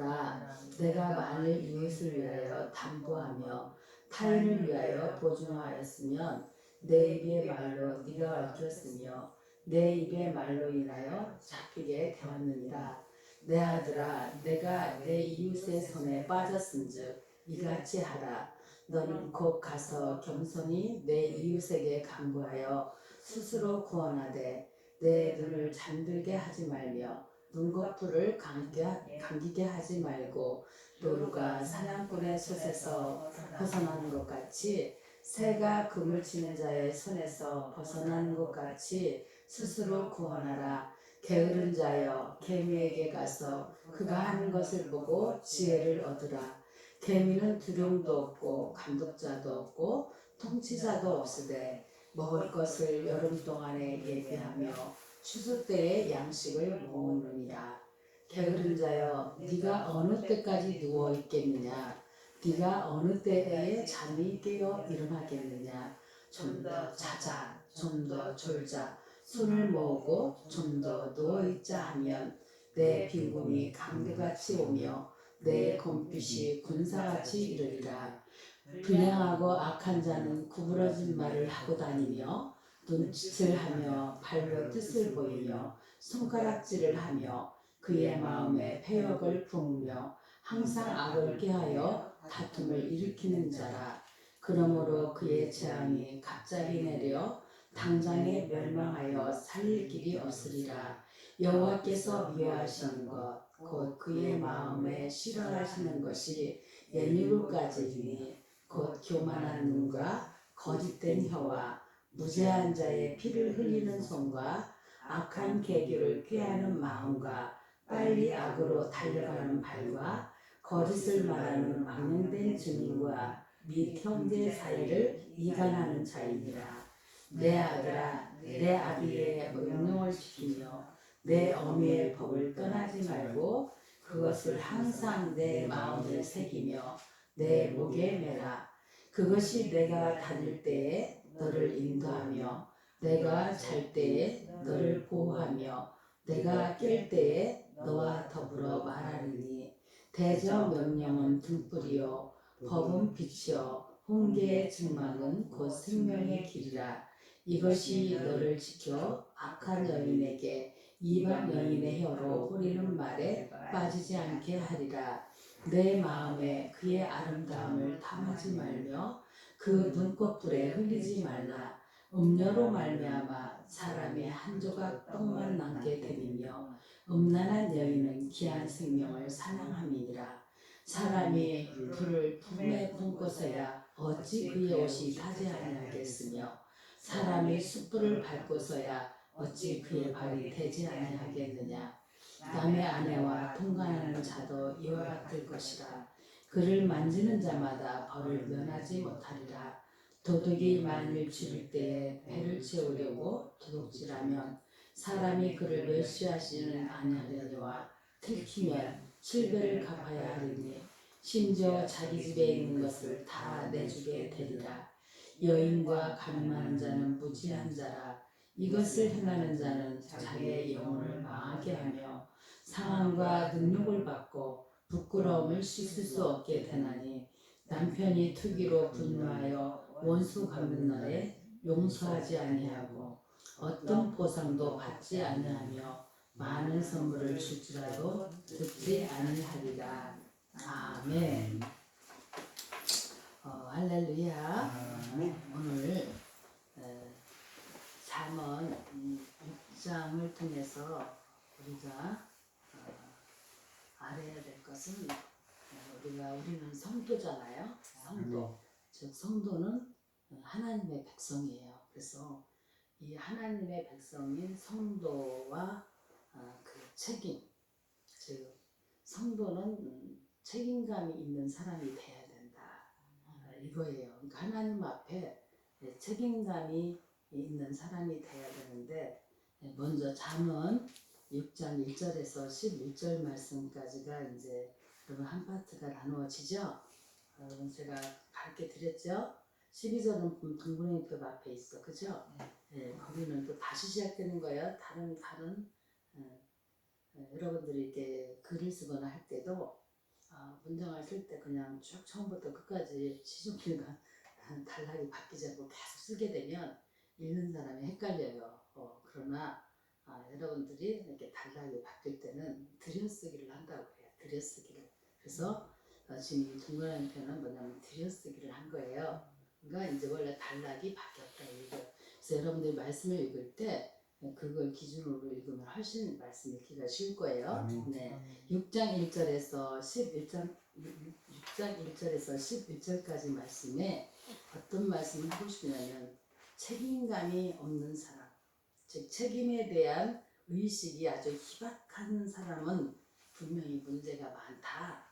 아들아, 내가 만일 이웃을 위하여 담보하며 타인을 위하여 보증하였으면 내 입의 말로 네가 밝혔으며 내 입의 말로 인하여 잡히게 되었느니라. 내 아들아, 내가 내 이웃의 손에 빠졌은즉 이같이 하라. 너는 곧 가서 겸손히 내 이웃에게 간구하여 스스로 구원하되 내 눈을 잠들게 하지 말며 눈꺼풀을 감기게 하지 말고 노루가 사냥꾼의 솥에서 벗어나는 것 같이 새가 그물 치는 자의 손에서 벗어나는 것 같이 스스로 구원하라. 게으른 자여 개미에게 가서 그가 하는 것을 보고 지혜를 얻으라. 개미는 두룡도 없고 감독자도 없고 통치자도 없으되 먹을 것을 여름 동안에 예비하며 추수 때에 양식을 모으느니라. 게으른 자여 네가 어느 때까지 누워 있겠느냐? 네가 어느 때에 잠이 깨어 일어나겠느냐? 좀 더 자자, 좀 더 졸자, 손을 모으고 좀 더 누워 있자 하면 내 빈궁이 강도같이 오며 내 검빛이 군사같이 이르리라. 불량하고 악한 자는 구부러진 말을 하고 다니며 눈짓을 하며 발로 뜻을 보이며 손가락질을 하며 그의 마음에 패역을 품으며 항상 악을 꾀하여 다툼을 일으키는 자라. 그러므로 그의 재앙이 갑자기 내려 당장에 멸망하여 살릴 길이 없으리라. 여호와께서 미워하시는 것 곧 그의 마음에 싫어하시는 것이 옛유로까지이니 곧 교만한 눈과 거짓된 혀와 무죄한 자의 피를 흘리는 손과 악한 계교를 꾀하는 마음과 빨리 악으로 달려가는 발과 거짓을 말하는 망령된 증인과 및 형제 사이를 이간하는 자이니라. 내 아들아, 내 아비의 명령을 지키며 내 어미의 법을 떠나지 말고 그것을 항상 내 마음에 새기며 내 목에 매라. 그것이 내가 다닐 때에 너를 인도하며 내가 잘 때에 너를 보호하며 내가 깰 때에 너와 더불어 말하리니. 대저 명령은 등불이요 법은 빛이요 훈계의 증망은 곧 생명의 길이라. 이것이 너를 지켜 악한 여인에게 이방 여인의 혀로 후리는 말에 빠지지 않게 하리라. 내 마음에 그의 아름다움을 탐하지 말며 그 눈꺼풀에 흘리지 말라. 음료로 말미암아 사람의 한 조각 떡만 남게 되며 음란한 여인은 귀한 생명을 사냥함이니라. 사람이 불을 품에 품고서야 어찌 그의 옷이 타지 아니하겠으며 사람이 숯불을 밟고서야 어찌 그의 발이 되지 아니하겠느냐. 남의 아내와 통관하는 자도 이와 같을 것이라. 그를 만지는 자마다 벌을 면하지 못하리라. 도둑이 만일 줄일 때에 배를 채우려고 도둑질하면 사람이 그를 멸시하지는 아니하려니와 들키면 7배를 갚아야 하리니 심지어 자기 집에 있는 것을 다 내주게 되리라. 여인과 가늠하는 자는 무지한 자라. 이것을 행하는 자는 자기의 영혼을 망하게 하며 상함과 능욕을 받고 부끄러움을 씻을 수 없게 되나니. 남편이 투기로 분노하여 원수 갚는 날에 용서하지 아니하고 어떤 보상도 받지 아니하며 많은 선물을 줄지라도 듣지 아니하리라. 아멘. 할렐루야. 오늘 잠언 6장을 통해서 우리가 알아야 될 것은 우리는 성도잖아요. 성도. 즉 성도는 하나님의 백성이에요. 그래서 이 하나님의 백성인 성도와 그 책임, 즉 성도는 책임감이 있는 사람이 돼야 된다. 이거예요. 그러니까 하나님 앞에 책임감이 있는 사람이 돼야 되는데 먼저 잠언 6장 1절에서 11절 말씀까지가 이제 여러분 한 파트가 나누어지죠. 여러분 제가 가르쳐 드렸죠. 12절은 동그라미표 앞에 있어, 그죠? 네, 거기는 또 다시 시작되는 거예요. 다른 여러분들이 이렇게 글을 쓰거나 할 때도 문장을 쓸 때 그냥 쭉 처음부터 끝까지 시종일관 단락이 바뀌지 않고 계속 쓰게 되면 읽는 사람이 헷갈려요. 그러나 여러분들이 이렇게 단락이 바뀔 때는 들여쓰기를 한다고 해요. 들여쓰기를. 그래서 지금 이 동그라미 표현은 뭐냐면 들여쓰기를 한 거예요. 그러니까 이제 원래 단락이 바뀌었다 이거. 그래서 여러분들이 말씀을 읽을 때 그걸 기준으로 읽으면 훨씬 말씀 읽기가 쉬울 거예요. 네. 6장 1절에서 11절까지 말씀에 어떤 말씀을 하고 싶냐면 책임감이 없는 사람, 즉 책임에 대한 의식이 아주 희박한 사람은 분명히 문제가 많다.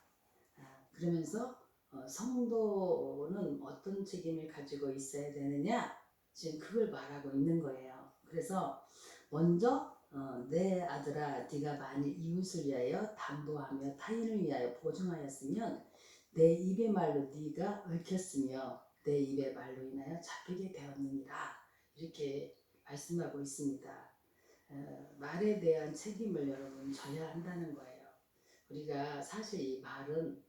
그러면서 성도는 어떤 책임을 가지고 있어야 되느냐? 지금 그걸 말하고 있는 거예요. 그래서 먼저 내 아들아 네가 만일 이웃을 위하여 담보하며 타인을 위하여 보증하였으면 내 입의 말로 네가 얽혔으며 내 입의 말로 인하여 잡히게 되었느니라. 이렇게 말씀하고 있습니다. 말에 대한 책임을 여러분 져야 한다는 거예요. 우리가 사실 이 말은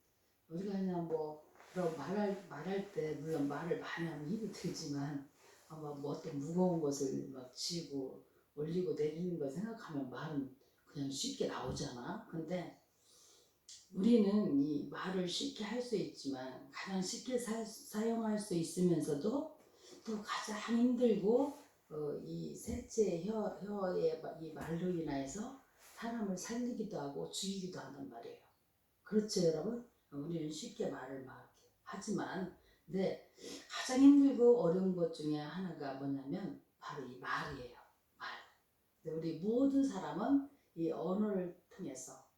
우리가 그냥 뭐 그런 말할 때 물론 말을 많이 하면 힘이 들지만 아마 뭐 어떤 무거운 것을 막 쥐고 올리고 내리는 걸 생각하면 말은 그냥 쉽게 나오잖아. 근데 우리는 이 말을 쉽게 할 수 있지만 가장 쉽게 사용할 수 있으면서도 또 가장 힘들고 이 셋째 혀의 이 말로 인해서 사람을 살리기도 하고 죽이기도 한단 말이에요. 그렇죠, 여러분? 우리는 쉽게 말을 막 하지만 근데 가장 힘들고 어려운 것 중에 하나가 뭐냐면 바로 이 말이에요. 말. 근데 우리 모든 사람은 이 언어를 통해서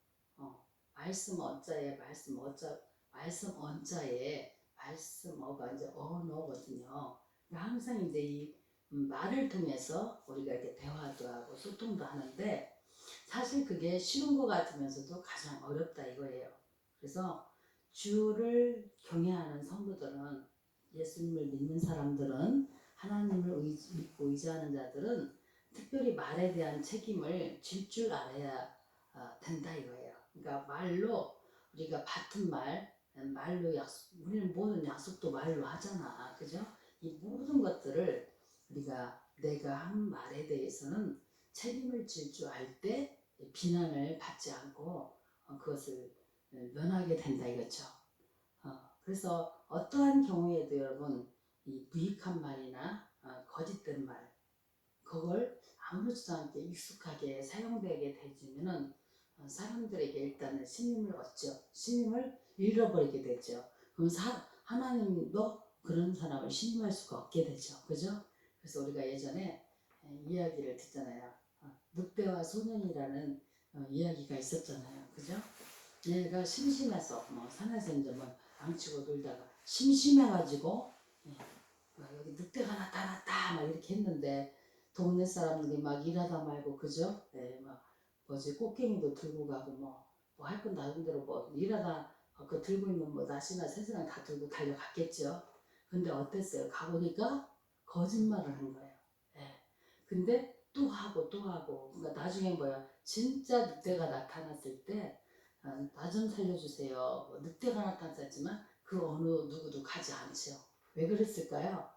말씀 어자에 말씀 어자 말씀 언자에 말씀 어가 이제 언어거든요. 그러니까 항상 이제 이 말을 통해서 우리가 이렇게 대화도 하고 소통도 하는데 사실 그게 쉬운 것 같으면서도 가장 어렵다 이거예요. 그래서 주를 경외하는 성도들은 예수님을 믿는 사람들은 하나님을 믿고 의지하는 자들은 특별히 말에 대한 책임을 질 줄 알아야 된다 이거예요. 그러니까 말로 우리가 받은 말로 약속, 우리는 모든 약속도 말로 하잖아, 그죠? 이 모든 것들을 우리가 내가 한 말에 대해서는 책임을 질 줄 알 때 비난을 받지 않고 그것을 면하게 된다 이거죠. 그래서 어떠한 경우에도 여러분 이 무익한 말이나 거짓된 말 그걸 아무렇지도 않게 익숙하게 사용되게 되지면은 사람들에게 일단은 신임을 얻죠. 신임을 잃어버리게 되죠. 그럼 하나님도 그런 사람을 신임할 수가 없게 되죠. 그죠? 그래서 우리가 예전에 이야기를 듣잖아요. 늑대와 소년이라는 이야기가 있었잖아요. 그죠? 얘가 심심해서 산에서 이제 뭐 앙치고 놀다가 심심해가지고 여기 늑대가 나타났다 막 이렇게 했는데 동네 사람들이 막 일하다 말고 그죠? 막 뭐지 꽃게미도 들고 가고 뭐 할 건 다른 대로 뭐 일하다 그 들고 있는 뭐 낫이나 새스랑 다 들고 달려갔겠죠. 근데 어땠어요? 가보니까 거짓말을 한 거예요. 근데 또 하고 또 하고 그러니까 나중에 뭐야 진짜 늑대가 나타났을 때 나 좀 살려주세요. 뭐 늑대가 나타났지만 그 어느 누구도 가지 않죠. 왜 그랬을까요?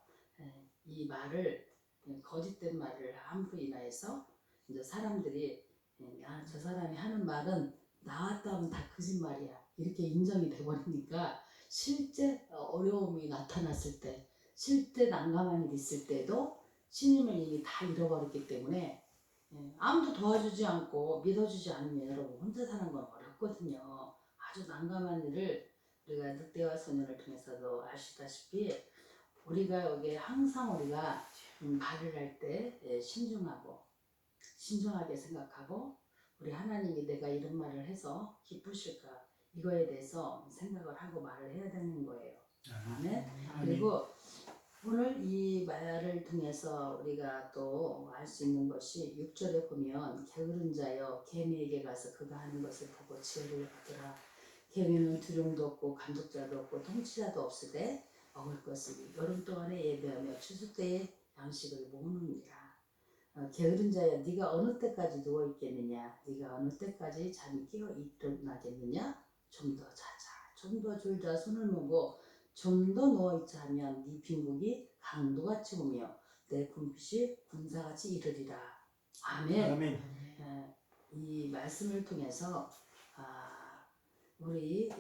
이 말을 거짓된 말을 함으로 인하여서 이제 사람들이 저 사람이 하는 말은 나왔다 하면 다 거짓말이야 이렇게 인정이 돼버리니까 실제 어려움이 나타났을 때 실제 난감한 일이 있을 때도 신임을 이미 다 잃어버렸기 때문에 아무도 도와주지 않고 믿어주지 않으면 여러분 혼자 사는 건 어렵거든요. 아주 난감한 일을 우리가 늑대와 소년을 통해서도 아시다시피 우리가 여기 항상 우리가 말을 할 때 신중하게 생각하고 우리 하나님이 내가 이런 말을 해서 기쁘실까 이거에 대해서 생각을 하고 말을 해야 되는 거예요. 아멘. 그리고 오늘 이 말을 통해서 우리가 또 알 수 있는 것이 6절에 보면 게으른 자여 개미에게 가서 그가 하는 것을 보고 지혜를 얻으라. 개미는 두룡도 없고 감독자도 없고 통치자도 없으되 먹을 것을 여름 동안에 예배하며 추수 때에 양식을 모으느니라. 게으른 자야 네가 어느 때까지 누워 있겠느냐 네가 어느 때까지 잠이 깨어 일어나겠느냐 좀 더 자자 좀 더 졸자 손을 모으고 좀 더 누워있자 하면 네 빈국이 강도같이 오며 내 군빛이 군사같이 이르리라. 아멘. 아멘. 이 말씀을 통해서 우리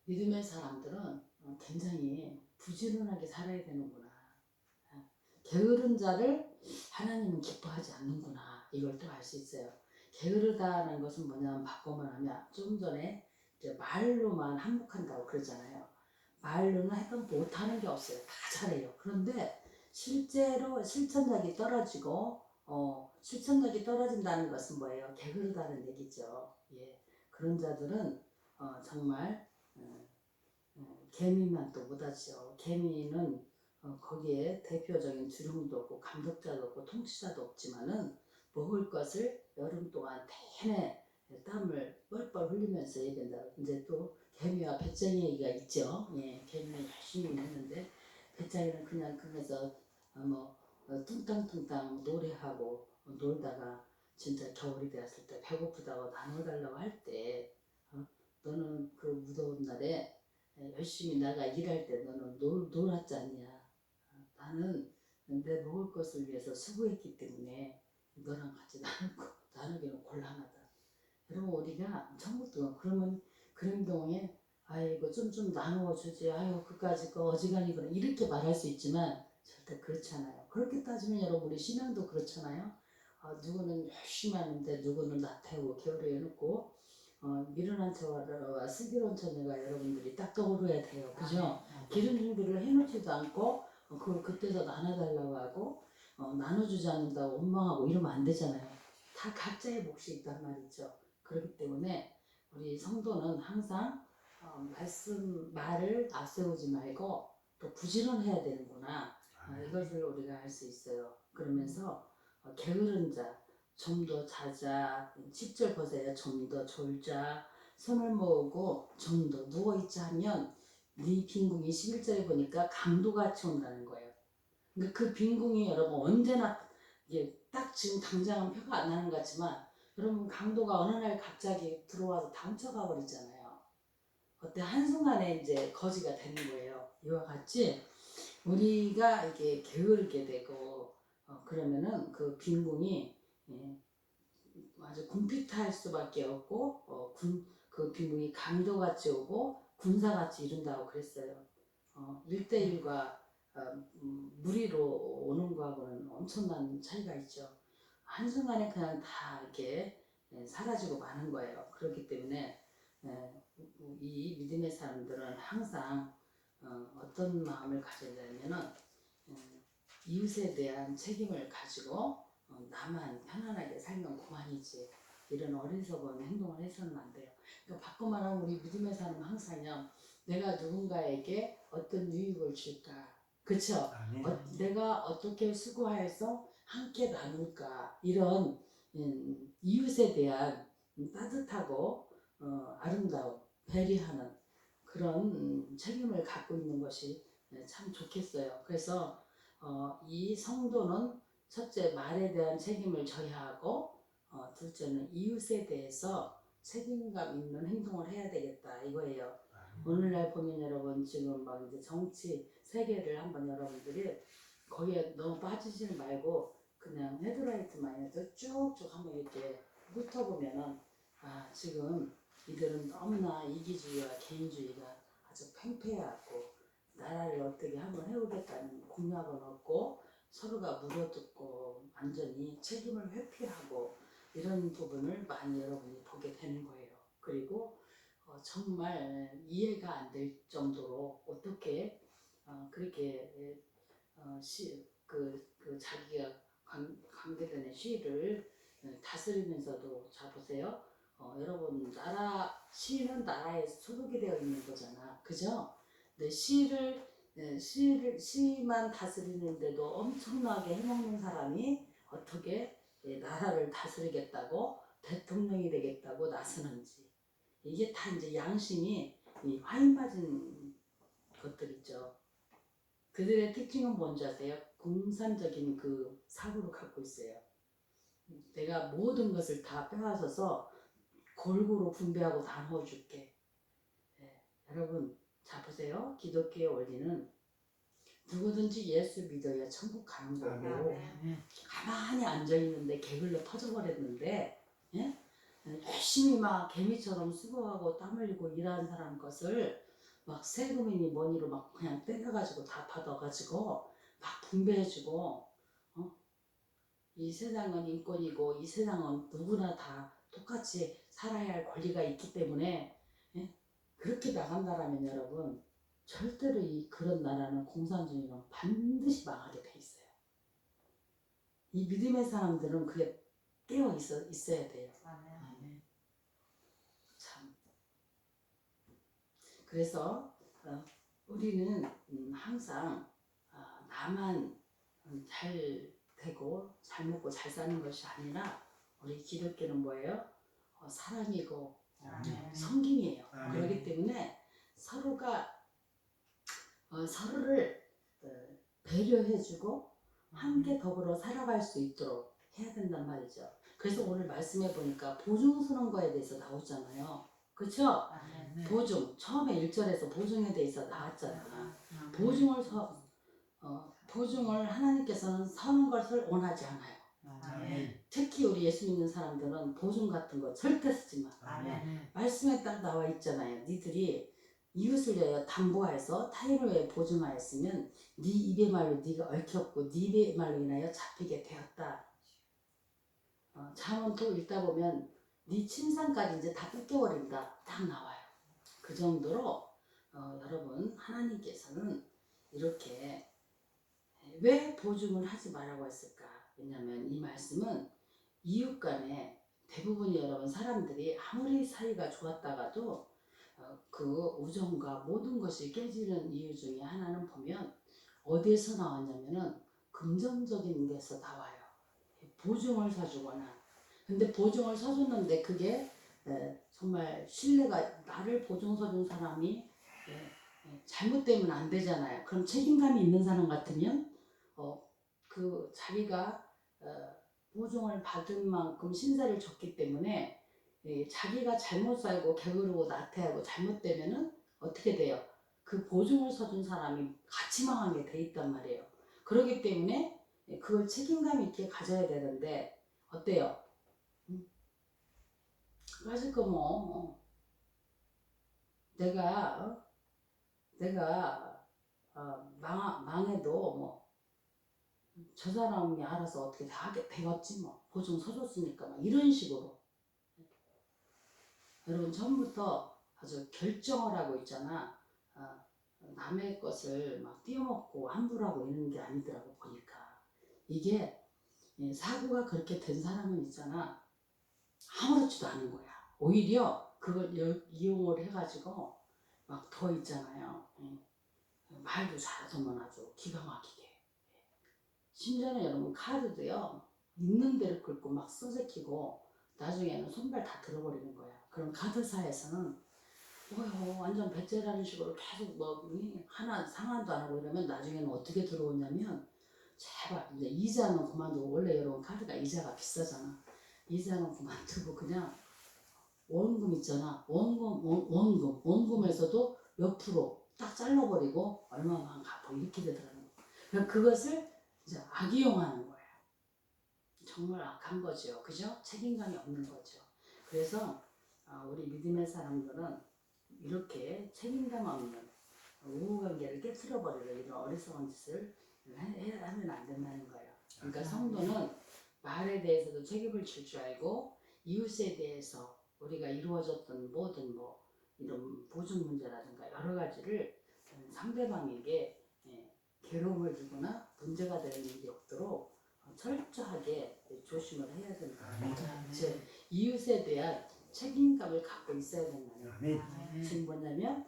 믿음의 사람들은 굉장히 부지런하게 살아야 되는구나. 게으른 자를 하나님은 기뻐하지 않는구나. 이걸 또 알 수 있어요. 게으르다는 것은 뭐냐면 바꿔만 하면 좀 전에 이제 말로만 한몫한다고 그러잖아요. 말로는 하여튼 못하는 게 없어요. 다 잘해요. 그런데 실제로 실천력이 떨어지고 실천력이 떨어진다는 것은 뭐예요? 게으르다는 얘기죠. 예. 그런 자들은 정말 개미만 또 못하죠. 개미는 거기에 대표적인 주령도 없고 감독자도 없고 통치자도 없지만은 먹을 것을 여름 동안 내내 땀을 뻘뻘 흘리면서 해야 된다. 이제 또 개미와 배짱이 얘기가 있죠. 예, 개미는 열심히 했는데 배짱이는 그냥 그래서 뚱땅뚱땅 노래하고 놀다가 진짜 겨울이 되었을 때 배고프다고 나눠달라고 할 때 너는 그 무더운 날에 열심히 나가 일할 때 너는 놀았지 않냐. 나는 내 먹을 것을 위해서 수고했기 때문에 너랑 같이 나누기는 곤란하다. 여러분 우리가 천국도 그러면 그런 경우에 아이고 좀 나누어 주지. 아이고 그까짓 거 어지간히 그래 이렇게 말할 수 있지만 절대 그렇지 않아요. 그렇게 따지면 여러분 우리 신앙도 그렇잖아요. 누구는 열심히 하는데 누구는 나태하고 게으르게 해놓고 미련한 처와 슬기로운 처녀가 여러분들이 딱 떠오르야 돼요. 그죠? 기름 준비를 해놓지도 않고 그걸 그때서 나눠달라고 하고 나눠주지 않는다고 원망하고 이러면 안 되잖아요. 다 각자의 몫이 있단 말이죠. 그렇기 때문에 우리 성도는 항상 말을 앞세우지 말고 또 부지런해야 되는구나. 이것을 우리가 알 수 있어요. 그러면서 게으른 자, 좀 더 자자, 10절 보세요. 좀 더 졸자, 손을 모으고 좀 더 누워있자 하면 네 빈궁이 11절에 보니까 강도같이 온다는 거예요. 그러니까 그 빈궁이 여러분 언제나 이게 딱 지금 당장은 표가 안 나는 것 같지만 여러분 강도가 어느 날 갑자기 들어와서 다 훔쳐가 버리잖아요. 그때 한순간에 이제 거지가 되는 거예요. 이와 같이 우리가 이게 게으르게 되고 그러면은 그 빈궁이 아주 궁핍할 수밖에 없고 그 빈궁이 강도같이 오고 군사같이 이룬다고 그랬어요. 1대1과 무리로 오는 거하고는 엄청난 차이가 있죠. 한순간에 그냥 다 이렇게 사라지고 마는 거예요. 그렇기 때문에 이 믿음의 사람들은 항상 어떤 마음을 가져야 되냐면은 이웃에 대한 책임을 가지고 나만 편안하게 살면 그만이지 이런 어리석은 행동을 해서는 안 돼요. 그러니까 바꿔 말하면 우리 믿음의 사람은 항상요. 내가 누군가에게 어떤 유익을 줄까? 그쵸? 내가 어떻게 수고해서 함께 나눌까? 이런 이웃에 대한 따뜻하고 아름다운 배려하는 그런 책임을 갖고 있는 것이 참 좋겠어요. 그래서 이 성도는 첫째 말에 대한 책임을 져야 하고 둘째는 이웃에 대해서 책임감 있는 행동을 해야 되겠다 이거예요. 오늘날 보면 여러분 지금 막 이제 정치 세계를 한번 여러분들이 거기에 너무 빠지지 말고 그냥 헤드라이트만 해도 쭉쭉 한번 이렇게 훑어보면은 지금 이들은 너무나 이기주의와 개인주의가 아주 팽배하고 나라를 어떻게 한번 해오겠다는 공약은 없고 서로가 물어뜯고 완전히 책임을 회피하고 이런 부분을 많이 여러분이 보게 되는 거예요. 그리고 정말 이해가 안 될 정도로 어떻게 그렇게 자기가 관계되는 시위를 다스리면서도 자 보세요. 여러분 시는 나라에서 소속이 되어 있는 거잖아, 그죠? 근데 시만 다스리는데도 엄청나게 해먹는 사람이 어떻게 나라를 다스리겠다고 대통령이 되겠다고 나서는지 이게 다 이제 양심이 화인 맞은 것들이죠. 그들의 특징은 뭔지 아세요? 공산적인 그 사고를 갖고 있어요. 내가 모든 것을 다 빼앗아서 골고루 분배하고 다 넣어줄게. 여러분, 자 보세요. 기독교의 원리는 누구든지 예수 믿어야 천국 가는 거고 가만히 앉아있는데 게을러 터져버렸는데 예? 열심히 막 개미처럼 수고하고 땀 흘리고 일하는 사람 것을 막 세금이니 뭐니로 막 그냥 때려가지고 다 받아가지고 막 분배해주고 이 세상은 인권이고 이 세상은 누구나 다 똑같이 살아야 할 권리가 있기 때문에 예? 그렇게 나간다라면 여러분 절대로 그런 나라는 공산주의는 반드시 망하게 돼 있어요. 이 믿음의 사람들은 그게 깨어 있어야 돼요. 아멘. 참. 그래서 우리는 항상 나만 잘 되고 잘 먹고 잘 사는 것이 아니라 우리 기독교는 뭐예요? 사랑이고 섬김이에요. 그렇기 때문에 서로가 서로를 배려해주고 함께 더불어 살아갈 수 있도록 해야 된단 말이죠. 그래서 오늘 말씀해 보니까 보증스러운 거에 대해서 나오잖아요. 그렇죠? 보증 처음에 1절에서 보증에 대해서 나왔잖아. 보증을 하나님께서는 서는 것을 원하지 않아요. 특히 우리 예수 믿는 사람들은 보증 같은 거 절대 쓰지 마. 말씀에 딱 나와 있잖아요. 니들이 이웃을 위하여 담보하여서 타인을 위하여 보증하였으면 네 입의 말로 네가 얽혔고 네 입의 말로 인하여 잡히게 되었다. 잠언 또 읽다 보면 네 침상까지 이제 다 뺏겨버린다 딱 나와요. 그 정도로 여러분 하나님께서는 이렇게 왜 보증을 하지 말라고 했을까? 왜냐하면 이 말씀은 이웃 간에 대부분이 여러분 사람들이 아무리 사이가 좋았다가도 그 우정과 모든 것이 깨지는 이유 중에 하나는 보면 어디에서 나왔냐면은 금전적인 데서 나와요. 보증을 사주거나. 근데 보증을 사줬는데 그게 정말 신뢰가 나를 보증 서준 사람이 잘못되면 안 되잖아요. 그럼 책임감이 있는 사람 같으면 그 자기가 보증을 받은 만큼 신세를 졌기 때문에 자기가 잘못 살고 게으르고 나태하고 잘못되면은 어떻게 돼요? 그 보증을 서준 사람이 같이 망하게 돼 있단 말이에요. 그렇기 때문에 그걸 책임감 있게 가져야 되는데 어때요? 맞을 거 뭐 내가 망해도 뭐 저 사람이 알아서 어떻게 다 하게 되었지 뭐 보증 서줬으니까 막 이런 식으로 여러분 처음부터 아주 결정을 하고 있잖아. 남의 것을 막 띄어먹고 함부로 하고 이러는 게 아니더라고 보니까 이게 사고가 그렇게 된 사람은 있잖아 아무렇지도 않은 거야. 오히려 그걸 이용을 해가지고 막 더 있잖아요. 말도 잘하더만 아주 기가 막히게. 심지어는 여러분 카드도요 있는 대로 긁고 막 써제끼고 나중에는 손발 다 들어버리는 거야. 그럼 카드사에서는 완전 배째라는 식으로 계속 뭐 하나 상환도 안 하고 이러면 나중에는 어떻게 들어오냐면 제발 이제 이자는 그만두고 원래 여러분 카드가 이자가 비싸잖아. 이자는 그만두고 그냥 원금 있잖아. 원금에서도 몇 프로 딱 잘라버리고 얼마만 갚고 이렇게 되더라고. 그러니까 그것을 이제 악이용하는 거예요. 정말 악한 거죠. 그죠? 책임감이 없는 거죠. 그래서 우리 믿음의 사람들은 이렇게 책임감 없는 우호관계를 깨트려버리는 이런 어리석은 짓을 하면 안 된다는 거예요. 그러니까 성도는 말에 대해서도 책임을 질 줄 알고 이웃에 대해서 우리가 이루어졌던 모든 뭐 이런 보증 문제라든가 여러 가지를 상대방에게 괴로움을 주거나 문제가 되는 일이 없도록 철저하게 조심을 해야 된다. 즉 이웃에 대한 책임감을 갖고 있어야 된다는 거예요. 지금 뭐냐면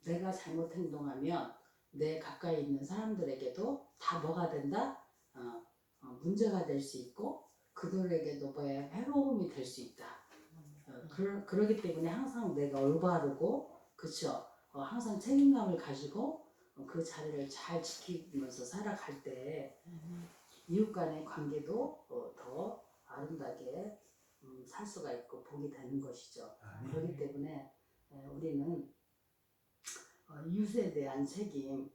내가 잘못 행동하면 내 가까이 있는 사람들에게도 다 뭐가 된다? 문제가 될 수 있고 그들에게도 뭐야 해로움이 될 수 있다. 그러기 때문에 항상 내가 올바르고 그쵸? 항상 책임감을 가지고 그 자리를 잘 지키면서 살아갈 때 이웃 간의 관계도 더 아름답게 살 수가 있고 복이 되는 것이죠. 그렇기 때문에 우리는 이웃에 대한 책임,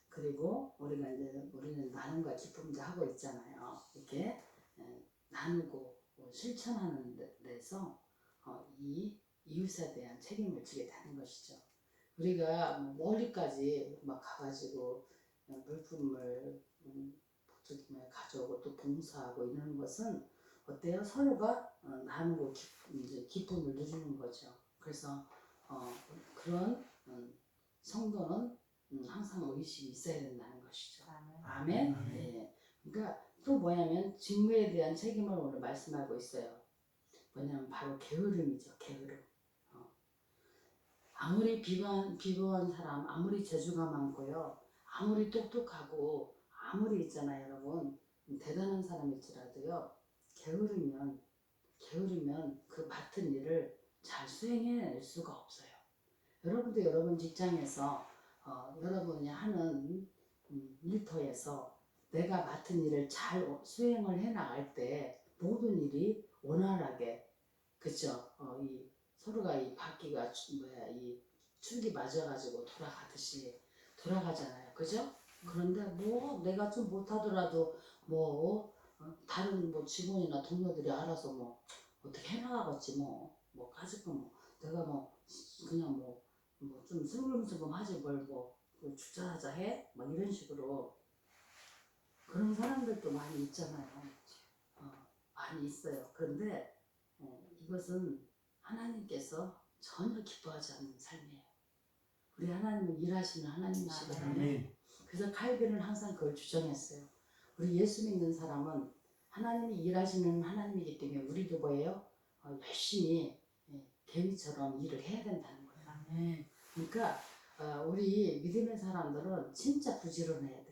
그리고 우리는 나눔과 기쁨 이제 하고 있잖아요. 이렇게 나누고 실천하는 데서 이 이웃에 대한 책임을 지게 되는 것이죠. 우리가 뭐 멀리까지 막 가가지고 물품을 가져오고 또 봉사하고 이러는 것은 어때요? 서로가 나누고 이제 기쁨을 누리는 거죠. 그래서 그런 성도는 항상 의식이 있어야 된다는 것이죠. 아멘. 네. 그러니까 또 뭐냐면 직무에 대한 책임을 오늘 말씀하고 있어요. 뭐냐면 바로 게으름이죠. 게으름. 아무리 비범한 사람, 아무리 재주가 많고요, 아무리 똑똑하고 아무리 있잖아요, 여러분. 대단한 사람일지라도요, 게으르면 그 맡은 일을 잘 수행해낼 수가 없어요. 여러분도 여러분 직장에서 여러분이 하는 일터에서 내가 맡은 일을 잘 수행을 해나갈 때 모든 일이 원활하게, 그죠? 이 서로가 이 바퀴가 이 축이 맞아가지고 돌아가듯이 돌아가잖아요, 그죠? 그런데 뭐 내가 좀 못하더라도 뭐 다른 뭐 직원이나 동료들이 알아서 뭐 어떻게 해나가겠지 뭐 가지고 뭐 내가 뭐 그냥 뭐 좀 슬금슬금 하지 뭘 뭐 주저하자 해? 막 이런 식으로 그런 사람들도 많이 있잖아요. 많이 있어요. 그런데 이것은 하나님께서 전혀 기뻐하지 않는 삶이에요. 우리 하나님은 일하시는 하나님이시거든요. 그래서 칼빈은 항상 그걸 주장했어요. 우리 예수 믿는 사람은 하나님이 일하시는 하나님이기 때문에 우리도 뭐예요? 열심히 개미처럼 일을 해야 된다는 거예요. 그러니까 우리 믿음의 사람들은 진짜 부지런해야 돼요.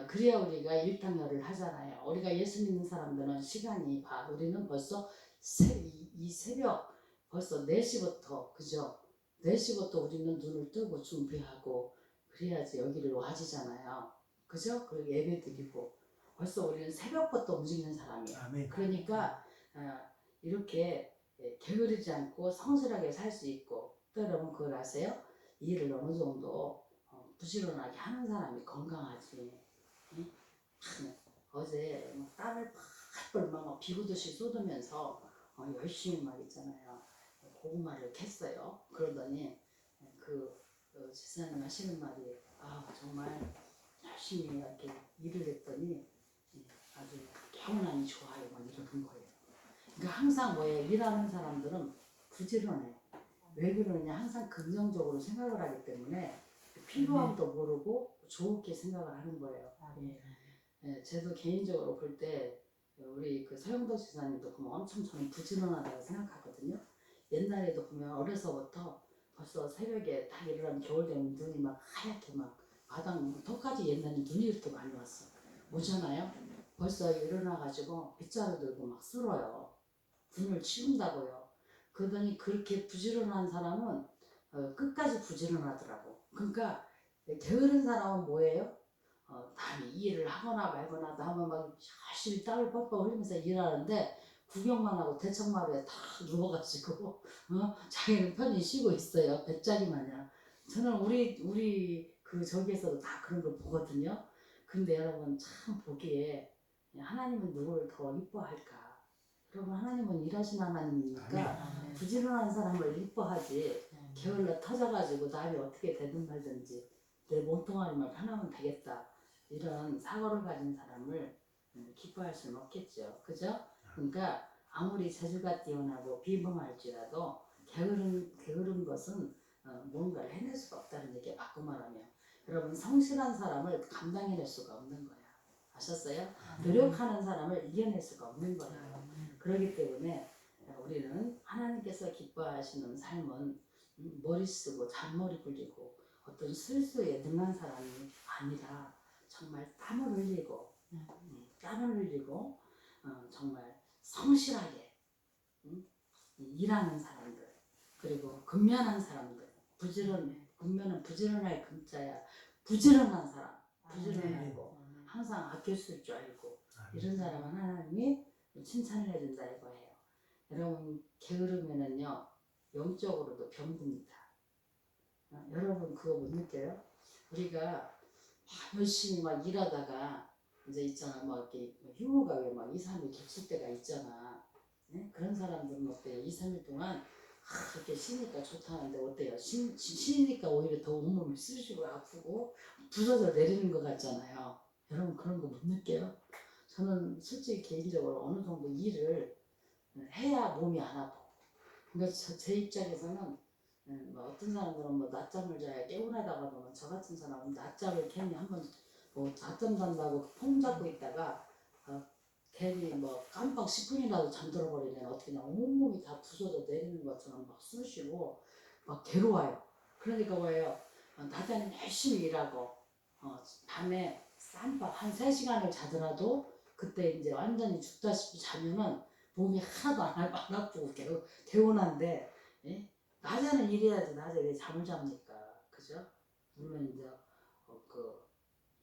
그래야 우리가 일당열을 하잖아요. 우리가 예수 믿는 사람들은 시간이 우리는 벌써 이 새벽 벌써 4시부터 그죠? 4시부터 우리는 눈을 뜨고 준비하고 그래야지 여기를 와지잖아요. 그죠? 그리고 예배 드리고 벌써 우리는 새벽부터 움직이는 사람이에요. 아멘. 그러니까 이렇게 게으르지 않고 성실하게 살 수 있고 또 여러분 그걸 아세요? 일을 어느 정도 부지런하게 하는 사람이 건강하지. 응? 어제 땀을 팍 막 비구듯이 쏟으면서 열심히 막 있잖아요. 고구마를 캤어요. 그러더니 집사님 하시는 말이 정말 열심히 이렇게 일을 했더니 아주 개운하니 좋아요. 막 이러는 거예요. 그러니까 항상 뭐예요? 일하는 사람들은 부지런해. 왜 그러냐? 항상 긍정적으로 생각을 하기 때문에 필요함도 모르고 좋게 생각을 하는 거예요. 저도 개인적으로 볼 때 우리 그 서영도 지사님도 보면 엄청 저는 부지런하다고 생각하거든요. 옛날에도 보면 어려서부터 벌써 새벽에 딱 일어나면 겨울 되면 눈이 막 하얗게 막 바닥 턱까지 옛날에 눈이 이렇게 많이 왔어. 오잖아요. 벌써 일어나가지고 빗자루 들고 막 쓸어요. 눈을 치운다고요. 그러더니 그렇게 부지런한 사람은 끝까지 부지런하더라고. 그러니까 게으른 사람은 뭐예요? 남이 일을 하거나 말거나 하면 막 열심히 땀을 뻘뻘 흘리면서 일하는데 구경만 하고 대청마루에 다 누워가지고 자기는 편히 쉬고 있어요. 배짜기 마냥. 저는 우리 그 저기에서도 다 그런 걸 보거든요. 근데 여러분 참 보기에 하나님은 누구를 더 이뻐할까? 여러분 하나님은 일하시는 하나님이니까 부지런한 사람을 이뻐하지 게을러 터져가지고 남이 어떻게 되든 말든지 내 몸뚱아리만 편하면 되겠다 이런 사고를 가진 사람을 기뻐할 수는 없겠죠. 그죠? 그러니까 아무리 재주가 뛰어나고 비범할지라도 게으른 것은 뭔가를 해낼 수가 없다는 얘기에 바꿔 말하면 여러분 성실한 사람을 감당해낼 수가 없는 거야. 아셨어요? 노력하는 사람을 이겨낼 수가 없는 거예요. 그렇기 때문에 우리는 하나님께서 기뻐하시는 삶은 머리 쓰고 잔머리 굴리고 어떤 술수에 능한 사람이 아니라 정말 땀을 흘리고 정말 성실하게 일하는 사람들 그리고 근면한 사람들 근면은 부지런할 근자야 부지런한 사람 부지런하고 항상 아낄 줄 알고 이런 사람은 하나님이 칭찬을 해준다 이거예요. 여러분 게으르면은요 영적으로도 병듭니다. 여러분 그거 못 느껴요? 우리가 막 열심히 막 일하다가 이제 있잖아 막 이렇게 휴무가 왜 막 2, 3일 겹칠 때가 있잖아. 네? 그런 사람들은 어때요? 2, 3일 동안 이렇게 쉬니까 좋다는데 어때요? 쉬니까 오히려 더 온몸이 쑤시고 아프고 부서져 내리는 것 같잖아요. 여러분 그런 거 못 느껴요? 저는 솔직히 개인적으로 어느 정도 일을 해야 몸이 안 아파. 그러니까 제 입장에서는 뭐 어떤 사람들은 뭐 낮잠을 자야 개운하다고 하면 저 같은 사람은 낮잠을 괜히 한번 뭐 낮잠 잔다고 폼 잡고 있다가 괜히 뭐 깜빡 10분이라도 잠들어 버리면 어떻게 그냥 온몸이 다 부서져 내리는 것처럼 막 쑤시고 막 괴로워요. 그러니까 뭐예요? 낮에는 열심히 일하고 밤에 쌈박 한 3시간을 자더라도 그때 이제 완전히 죽다시피 자면은 몸이 하나도 안 아프고 개운한데 예? 낮에는 일해야지 낮에 왜 잠을 잡니까? 그죠? 물론 이제 그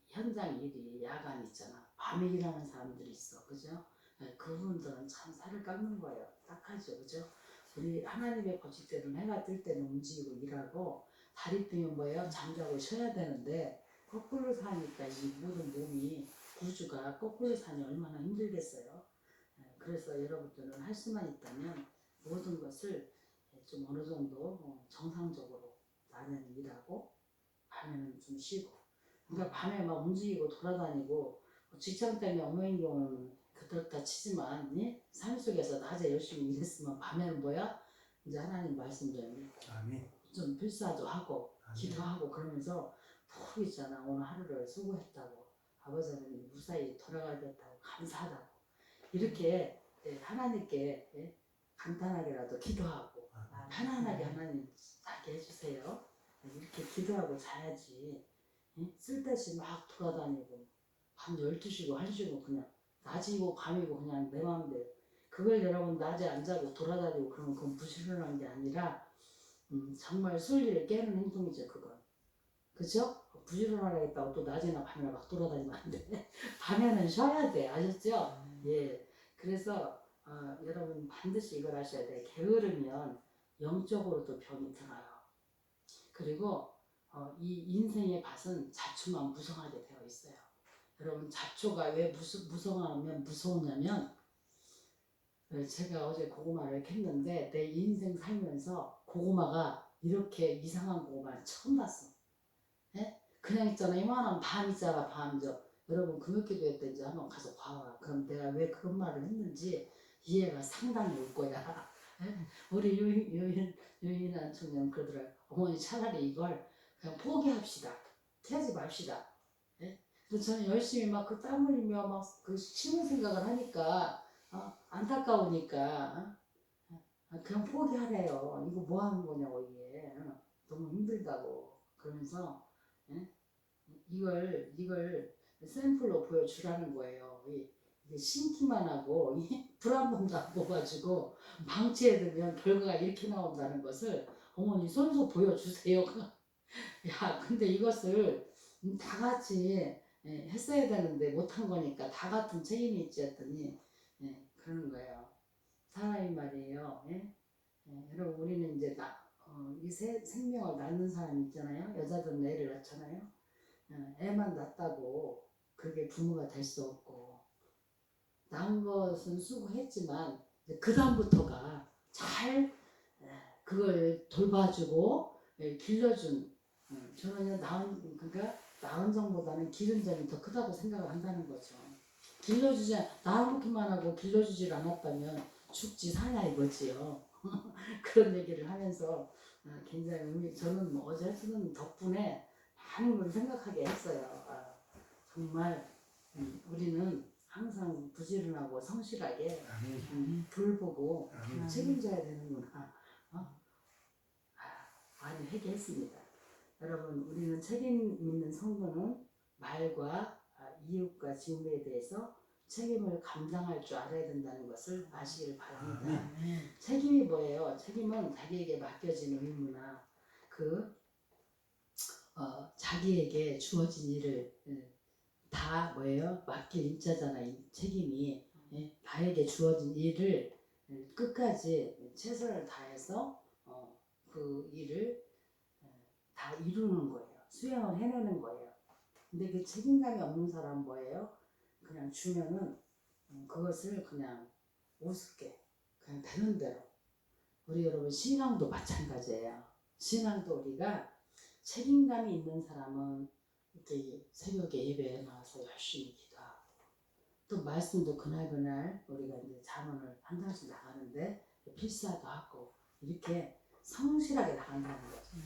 현장 일이 야간 있잖아. 밤에 일하는 사람들이 있어. 그죠? 예, 그분들은 참 살을 깎는 거예요. 딱하죠. 그죠? 우리 하나님의 법칙대로는 해가 뜰 때는 움직이고 일하고 다리 뜨면 뭐예요? 잠자고 쉬어야 되는데 거꾸로 사니까 이 모든 몸이 구주가 거꾸로 사니 얼마나 힘들겠어요. 예, 그래서 여러분들은 할 수만 있다면 모든 것을 좀 어느 정도 정상적으로 낮에는 일하고 밤에는 좀 쉬고 그러니까 밤에 막 움직이고 돌아다니고 직장 때문에 엉망인 경우는 그렇다 치지만 예? 삶 속에서 낮에 열심히 일했으면 밤에는 뭐야? 이제 하나님 말씀 좀 필사도 하고 기도하고 그러면서 푹 있잖아. 오늘 하루를 수고했다고 아버지 하나님 무사히 돌아가겠다고 감사하다고 이렇게 하나님께 간단하게라도 기도하고 편안하게 하나님 자게 해주세요. 이렇게 기도하고 자야지. 쓸데없이 막 돌아다니고 밤 12시고 1시고 그냥 낮이고 밤이고 그냥 내 마음대로 그걸 여러분 낮에 안 자고 돌아다니고 그러면 그건 부지런한 게 아니라 정말 순리를 깨는 행동이죠 그건. 그죠? 부지런하라 했다고 또 낮이나 밤이나 막 돌아다니면 안 돼. 밤에는 쉬어야 돼. 아셨죠? 예. 그래서 여러분 반드시 이걸 아셔야 돼. 게으르면 영적으로도 병이 들어요. 그리고 이 인생의 밭은 자초만 무성하게 되어 있어요. 여러분 잡초가 왜 무성하면 무서우냐면 제가 어제 고구마를 캤는데 내 인생 살면서 고구마가 이렇게 이상한 고구마를 처음 봤어. 예? 그냥 있잖아 이만한 밤 있잖아 밤저 여러분 금요기도회 때 이제 한번 가서 봐봐. 그럼 내가 왜 그런 말을 했는지 이해가 상당히 올 거야. 예? 우리 유인한 청년 그러더라고. 어머니 차라리 이걸 그냥 포기합시다. 캐지 맙시다. 예? 그래서 저는 열심히 막 그 땀 흘리며 막 그 심은 생각을 하니까 안타까우니까 그냥 포기하래요. 이거 뭐 하는 거냐고 이게 너무 힘들다고 그러면서 예? 이걸 샘플로 보여주라는 거예요. 이게 심기만 하고 불 한 번도 안 뽑아주고 방치해두면 결과가 이렇게 나온다는 것을 어머니 손수 보여주세요. 야, 근데 이것을 다 같이 했어야 되는데 못한 거니까 다 같은 책임이 있지 했더니 그러는 거예요. 사람이 말이에요. 예? 여러분 우리는 이제 이 생명을 낳는 사람이 있잖아요. 여자들은 애를 낳잖아요. 애만 낳았다고 그게 부모가 될 수 없고 낳은 것은 수고했지만 그 다음부터가 잘 그걸 돌봐주고 길러준 저는 그러니까 낳은 정보다는 기른 점이 더 크다고 생각을 한다는 거죠. 낳아놓기만 하고 길러주질 않았다면 죽지 사냐 이거지요. 그런 얘기를 하면서 굉장히 저는 뭐 어제 쓰는 덕분에 많은 걸 생각하게 했어요. 정말 우리는 항상 부지런하고 성실하게 돌보고 책임져야 되는구나. 많이 회개했습니다. 여러분 우리는 책임 있는 성도는 말과 이웃과 직무에 대해서 책임을 감당할 줄 알아야 된다는 것을 아시기를 바랍니다. 책임이 뭐예요? 책임은 자기에게 맡겨진 의무나 자기에게 주어진 일을 다 뭐예요? 맡길 인자잖아요. 책임이 나에게 주어진 일을 끝까지 최선을 다해서 그 일을 다 이루는 거예요. 수행을 해내는 거예요. 근데 그 책임감이 없는 사람 뭐예요? 그냥 주면은 그것을 그냥 우습게 그냥 되는 대로. 우리 여러분 신앙도 마찬가지예요. 신앙도 우리가 책임감이 있는 사람은 이렇게 새벽에 예배에 나와서 열심히 기도하고 또 말씀도 그날 우리가 이제 잠언을 한 장씩 나가는데 필사도 하고 이렇게 성실하게 나간다는 거죠.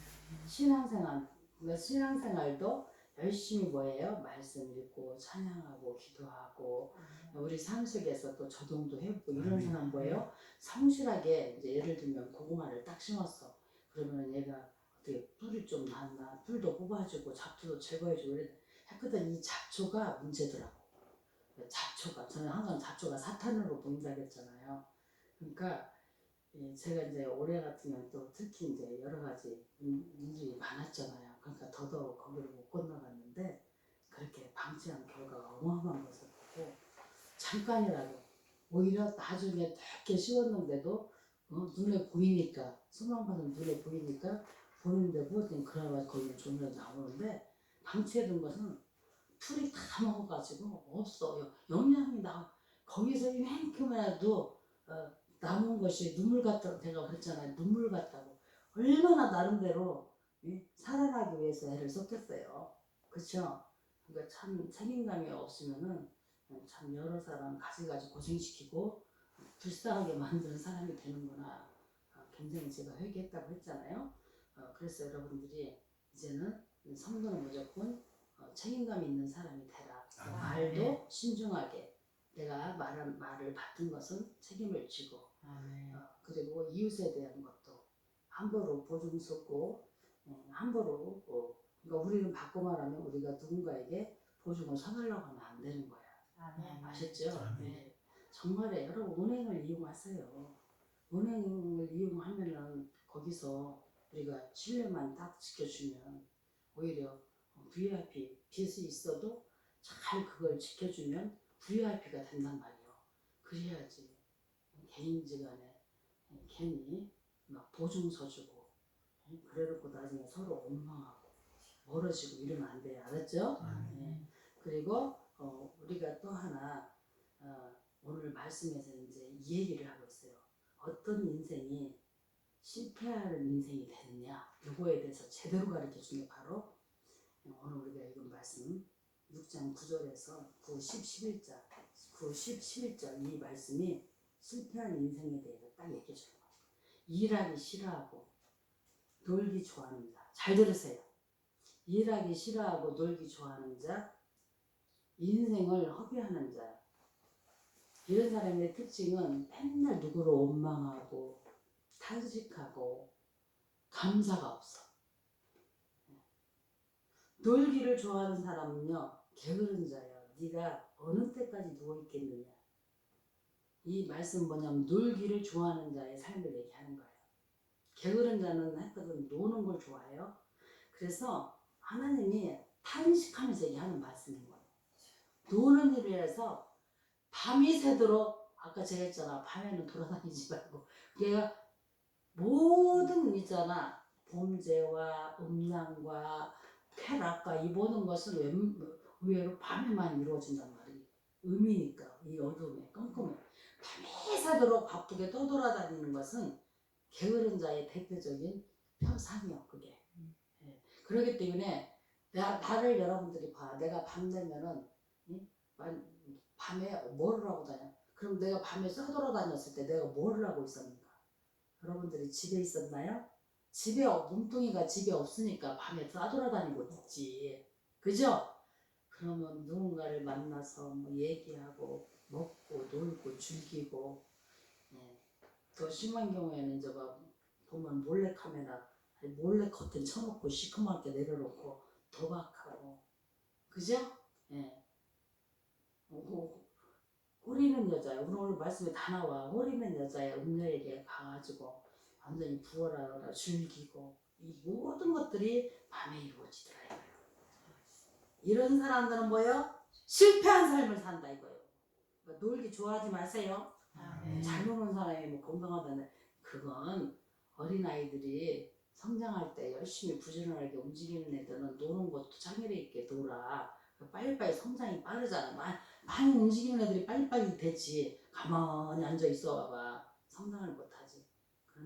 신앙생활도 열심히 뭐예요? 말씀 읽고 찬양하고 기도하고 우리 삶 속에서 또 저동도 해보고 이런 사람 뭐예요? 성실하게 이제 예를 들면 고구마를 딱 심었어. 그러면 얘가 어떻게 뿔이 좀 났나? 뿔도 뽑아주고 잡초도 제거해주고 했거든. 이 잡초가 문제더라고. 잡초가 저는 항상 잡초가 사탄으로 보인다 그랬잖아요. 그러니까 제가 이제 올해 같은 경우 또 특히 이제 여러 가지 일이 많았잖아요. 그러니까 더더욱 거기를 못 건너갔는데 그렇게 방치한 결과가 어마어마한 것을 보고 잠깐이라도 오히려 나중에 되게 쉬웠는데도 눈에 보이니까 소망받은 눈에 보이니까 보는데 뭐든 그나마 거기는 조명이 나오는데 방치해둔 것은 풀이 다 먹어가지고 없어요. 영양이 거기서 이만큼이라도 남은 것이 눈물 같다고 제가 그랬잖아요. 눈물 같다고. 얼마나 나름대로 살아나기 위해서 애를 썼겠어요. 그렇죠? 그러니까 참 책임감이 없으면은 참 여러 사람 가지가지 고생시키고 불쌍하게 만드는 사람이 되는구나. 굉장히 제가 회개했다고 했잖아요. 그래서 여러분들이 이제는 성도는 무조건 책임감 있는 사람이 되라. 말도 신중하게 내가 말을 받은 것은 책임을 지고 그리고 이웃에 대한 것도 함부로 보증 서고 함부로 그러니까 우리는 바꿔 말하면 우리가 누군가에게 보증을 서달라고 하면 안 되는 거야. 아셨죠? 네. 정말에 여러분 은행을 이용하세요. 은행을 이용하면은 거기서 우리가 신뢰만 딱 지켜주면 오히려 VIP 빚이 있어도 잘 그걸 지켜주면 VIP가 된단 말이에요. 그래야지 개인지간에 괜히 막 보증서 주고 그래놓고 나중에 서로 원망하고 멀어지고 이러면 안 돼요. 알았죠? 네. 그리고 우리가 또 하나 오늘 말씀에서 이제 이 얘기를 하고 있어요. 어떤 인생이 실패하는 인생이 되느냐 이거에 대해서 제대로 가르쳐준 게 바로 오늘 우리가 읽은 말씀 6장 9절에서 9, 10, 11절 9, 10, 11절 이 말씀이 실패한 인생에 대해서 딱 얘기해 주는 거예요. 일하기 싫어하고 놀기 좋아하는 자. 잘 들으세요. 일하기 싫어하고 놀기 좋아하는 자, 인생을 허비하는 자. 이런 사람의 특징은 맨날 누구를 원망하고 탄식하고 감사가 없어. 놀기를 좋아하는 사람은요 게으른 자예요. 네가 어느 때까지 누워있겠느냐. 이 말씀 뭐냐면 놀기를 좋아하는 자의 삶을 얘기하는 거예요. 게으른 자는 했거든 노는 걸 좋아해요. 그래서 하나님이 탄식하면서 얘기하는 말씀인 거예요. 노는 일을 해서 밤이 새도록 아까 제가 했잖아. 밤에는 돌아다니지 말고 걔가 모든 있잖아. 범죄와 음란과 쾌락과 이 모든 것은 의외로 밤에만 이루어진단 말이에요. 음이니까 이 어둠에 깜깜해. 밤에 새도록 바쁘게 떠돌아다니는 것은 게으른 자의 대표적인 표상이요. 그게. 예. 그렇기 때문에 나를 여러분들이 봐. 내가 밤 되면은 밤에 뭐를 하고 다녀? 그럼 내가 밤에 떠돌아다녔을 때 내가 뭐를 하고 있었는가? 여러분들이 집에 있었나요? 몸뚱이가 집에 없으니까 밤에 떠돌아다니고 있지. 그죠? 그러면 누군가를 만나서 뭐 얘기하고 먹고 놀고 즐기고 더 심한 경우에는 저거 보면 몰래카메라 몰래 커튼 쳐놓고 시커멓게 내려놓고 도박하고 그죠? 예. 호리는 여자야. 오늘 말씀에 다 나와. 호리는 여자야. 음녀에게 가가지고 완전히 부어라 즐기고 이 모든 것들이 밤에 이루어지더라. 이런 사람들은 뭐예요? 실패한 삶을 산다 이거예요. 그러니까 놀기 좋아하지 마세요. 잘 노는 사람이 뭐 건강하다는 그건 어린아이들이 성장할 때 열심히 부지런하게 움직이는 애들은 노는 것도 장애력 있게 놀아. 빨리빨리 성장이 빠르잖아. 많이 움직이는 애들이 빨리빨리 되지. 가만히 앉아 있어 봐봐. 성장을 못하지.